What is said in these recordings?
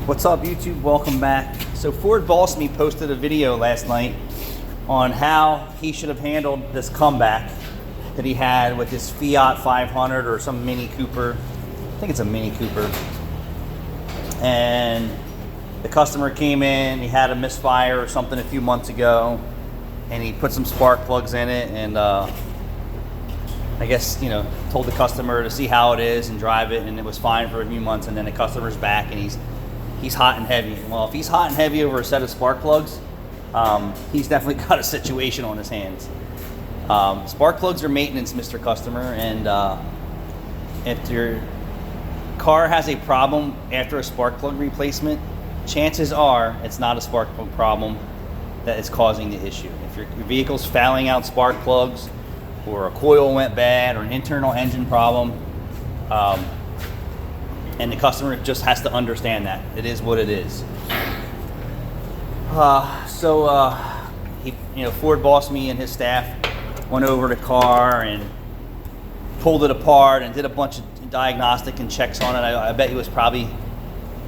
What's up, YouTube? Welcome back. So Ford Boss Me posted a video last night on how he should have handled this comeback that he had with this Fiat 500 or some Mini Cooper. I think it's a Mini Cooper. And the customer came in, he had a misfire or something a few months ago, and he put some spark plugs in it, and I guess, told the customer to see how it is and drive it, and it was fine for a few months, and then the customer's back and he's hot and heavy. Well, if he's hot and heavy over a set of spark plugs, he's definitely got a situation on his hands. Spark plugs are maintenance, Mr. Customer, and if your car has a problem after a spark plug replacement, chances are it's not a spark plug problem that is causing the issue. If your vehicle's fouling out spark plugs, or a coil went bad, or an internal engine problem, and the customer just has to understand that. It is what it is. Ford Boss Me and his staff went over the car and pulled it apart and did a bunch of diagnostic and checks on it. I bet it was probably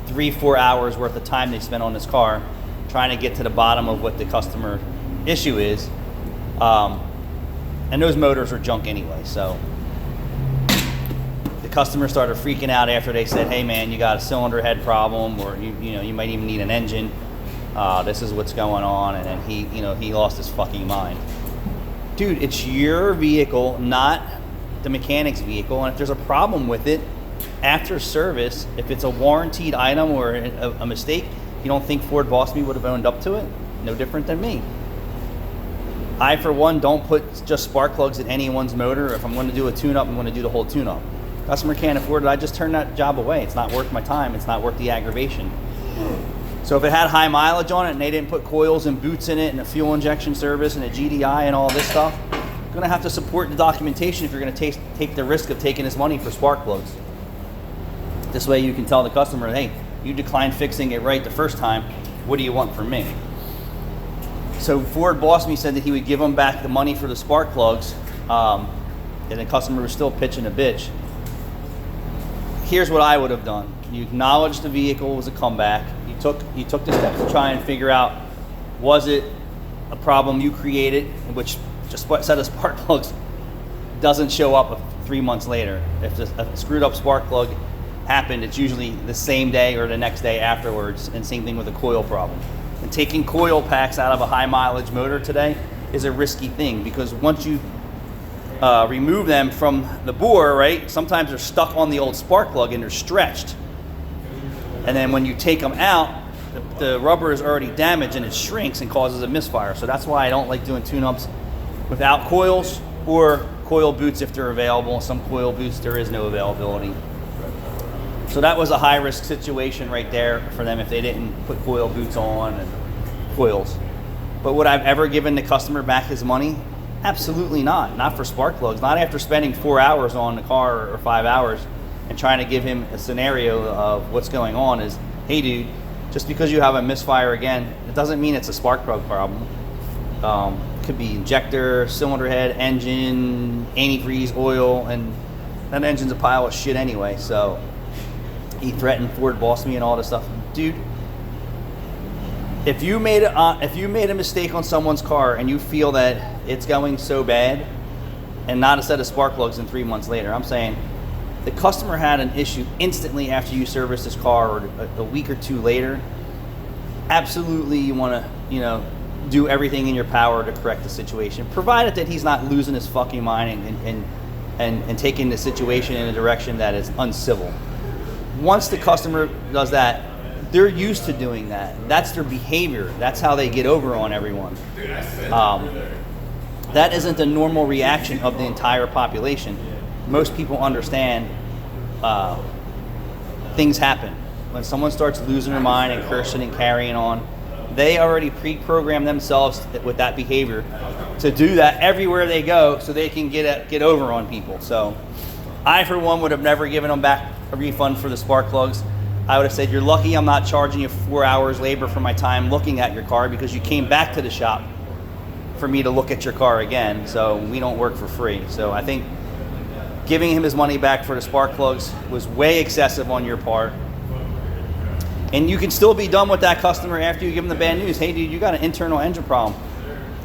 3-4 hours worth of time they spent on this car trying to get to the bottom of what the customer issue is. And those motors are junk anyway, so the customer started freaking out after they said, hey man, you got a cylinder head problem, or you might even need an engine. This is what's going on. And then he lost his fucking mind. Dude, it's your vehicle, not the mechanic's vehicle, and if there's a problem with it after service, if it's a warranted item or a mistake, you don't think Ford Boss Me would have owned up to it? No different than me. I, for one, don't put just spark plugs in anyone's motor. If I'm going to do a tune-up, I'm going to do the whole tune-up. Customer can't afford it, I just turn that job away. It's not worth my time. It's not worth the aggravation. So if it had high mileage on it and they didn't put coils and boots in it and a fuel injection service and a GDI and all this stuff, you're going to have to support the documentation if you're going to take the risk of taking this money for spark plugs. This way you can tell the customer, hey, you declined fixing it right the first time. What do you want from me? So Ford Boss Me said that he would give them back the money for the spark plugs, and the customer was still pitching a bitch. Here's what I would have done. You acknowledged the vehicle was a comeback. You took the steps to try and figure out, was it a problem you created, which just a set of spark plugs doesn't show up 3 months later. If a screwed up spark plug happened, it's usually the same day or the next day afterwards, and same thing with a coil problem. And taking coil packs out of a high mileage motor today is a risky thing, because once you remove them from the bore, right, sometimes they're stuck on the old spark plug and they're stretched. And then when you take them out, the rubber is already damaged and it shrinks and causes a misfire. So that's why I don't like doing tune-ups without coils, or coil boots if they're available. Some coil boots, there is no availability. So that was a high-risk situation right there for them if they didn't put coil boots on and coils. But would I have ever given the customer back his money? Absolutely not. Not for spark plugs. Not after spending 4 hours on the car or 5 hours and trying to give him a scenario of what's going on is, hey dude, just because you have a misfire again, it doesn't mean it's a spark plug problem. It could be injector, cylinder head, engine, antifreeze, oil, and that engine's a pile of shit anyway. So he threatened Ford Boss Me and all this stuff. Dude, if you made a mistake on someone's car and you feel that it's going so bad, and not a set of spark plugs in 3 months later, I'm saying the customer had an issue instantly after you serviced his car, or a week or two later, absolutely you want to do everything in your power to correct the situation, provided that he's not losing his fucking mind and taking the situation in a direction that is uncivil. Once the customer does that, they're used to doing that. That's their behavior. That's how they get over on everyone. That isn't the normal reaction of the entire population. Most people understand things happen. When someone starts losing their mind and cursing and carrying on, they already pre-program themselves with that behavior to do that everywhere they go, so they can get over on people. So I, for one, would have never given them back a refund for the spark plugs. I would have said, you're lucky I'm not charging you 4 hours labor for my time looking at your car, because you came back to the shop for me to look at your car again, so we don't work for free. So I think giving him his money back for the spark plugs was way excessive on your part. And you can still be done with that customer after you give them the bad news. Hey, dude, you got an internal engine problem.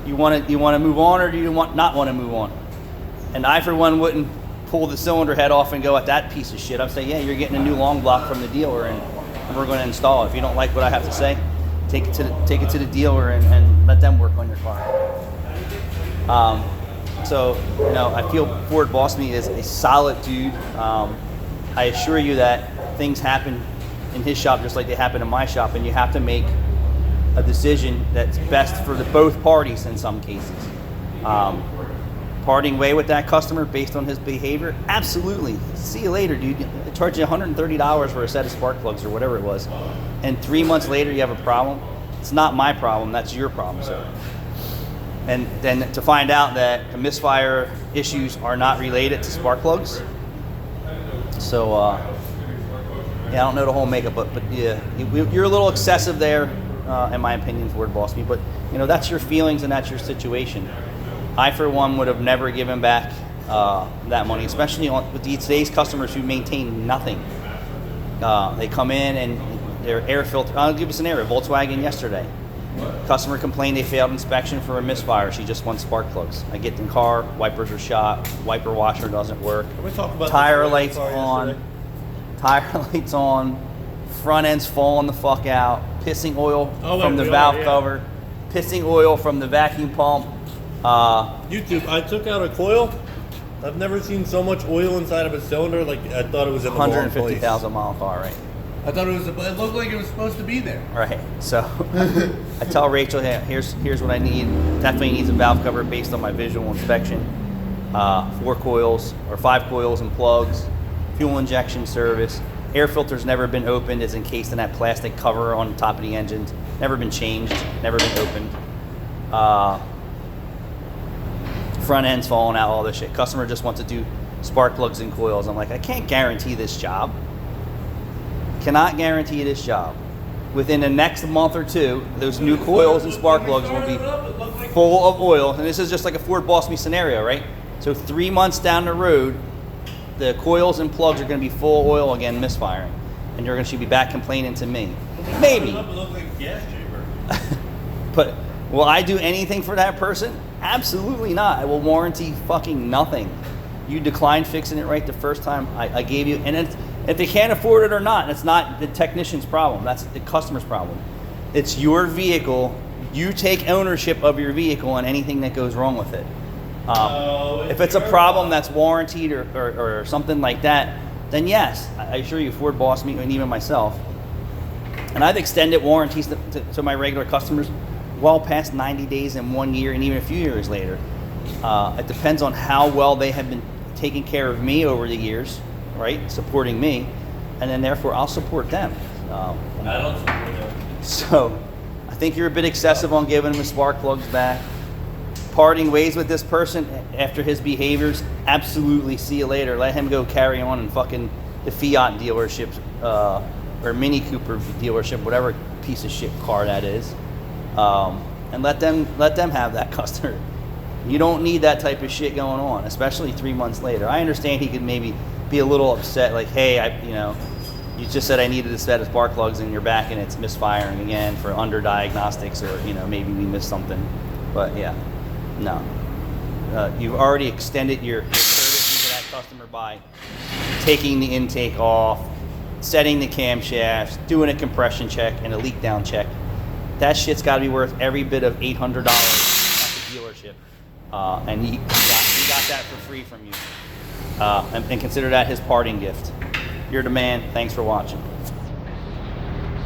You want to move on, or do you not want to move on? And I, for one, wouldn't pull the cylinder head off and go at that piece of shit. I'd say, yeah, you're getting a new long block from the dealer, and we're going to install it. If you don't like what I have to say, take it to the dealer and let them work on your car. So, I feel Ford Boss Me is a solid dude. I assure you that things happen in his shop just like they happen in my shop, and you have to make a decision that's best for both parties in some cases. Parting way with that customer based on his behavior, absolutely. See you later, dude. They charge you $130 for a set of spark plugs or whatever it was, and 3 months later you have a problem. It's not my problem, that's your problem, sir. And then to find out that the misfire issues are not related to spark plugs. So, I don't know the whole makeup, but yeah, you're a little excessive there, in my opinion, Ford Boss Me. But, that's your feelings and that's your situation. I, for one, would have never given back that money, especially with today's customers who maintain nothing. They come in and their air filter, I'll give you a scenario, Volkswagen yesterday. Customer complained they failed inspection for a misfire. She just wants spark plugs. I get in the car, wipers are shot, wiper washer doesn't work. Can we talk about tire lights on, front end's falling the fuck out, pissing oil from the valve cover, pissing oil from the vacuum pump. YouTube, I took out a coil. I've never seen so much oil inside of a cylinder. Like, I thought it was in the wrong place. 150,000 mile car, right? I thought it looked like it was supposed to be there. Right. So I tell Rachel, hey, here's what I need. Definitely needs a valve cover based on my visual inspection. 4 coils or 5 coils and plugs. Fuel injection service. Air filter's never been opened, is encased in that plastic cover on the top of the engine. Never been changed. Never been opened. Front end's falling out. All this shit. Customer just wants to do spark plugs and coils. I'm like, I can't guarantee this job. Cannot guarantee this job. Within the next month or two, those new coils and spark plugs will be full of oil. And this is just like a Ford Boss Me scenario, right? So 3 months down the road, the coils and plugs are going to be full of oil again, misfiring. And you're going to be back complaining to me. Maybe. But will I do anything for that person? Absolutely not. I will warranty fucking nothing. You declined fixing it right the first time I gave you. And if they can't afford it or not, it's not the technician's problem. That's the customer's problem. It's your vehicle. You take ownership of your vehicle and anything that goes wrong with it. If it's a problem that's warranted or something like that, then yes, I assure you, Ford Boss Me, and even myself. And I've extended warranties to my regular customers well past 90 days and 1 year and even a few years later. It depends on how well they have been taking care of me over the years, right? Supporting me, and then therefore I'll support them. I don't support them. So I think you're a bit excessive on giving them the spark plugs back. Parting ways with this person after his behaviors, absolutely see you later. Let him go carry on in fucking the Fiat dealership or Mini Cooper dealership, whatever piece of shit car that is, and let them have that customer. You don't need that type of shit going on, especially 3 months later. I understand he could maybe be a little upset, like, hey, you just said I needed a set of spark plugs and you're back and it's misfiring again for under diagnostics, or maybe we missed something. But yeah, no. You've already extended your courtesy to that customer by taking the intake off, setting the camshafts, doing a compression check and a leak down check. That shit's got to be worth every bit of $800 at the dealership. And he got that for free from you. And consider that his parting gift. You're the man. Thanks for watching.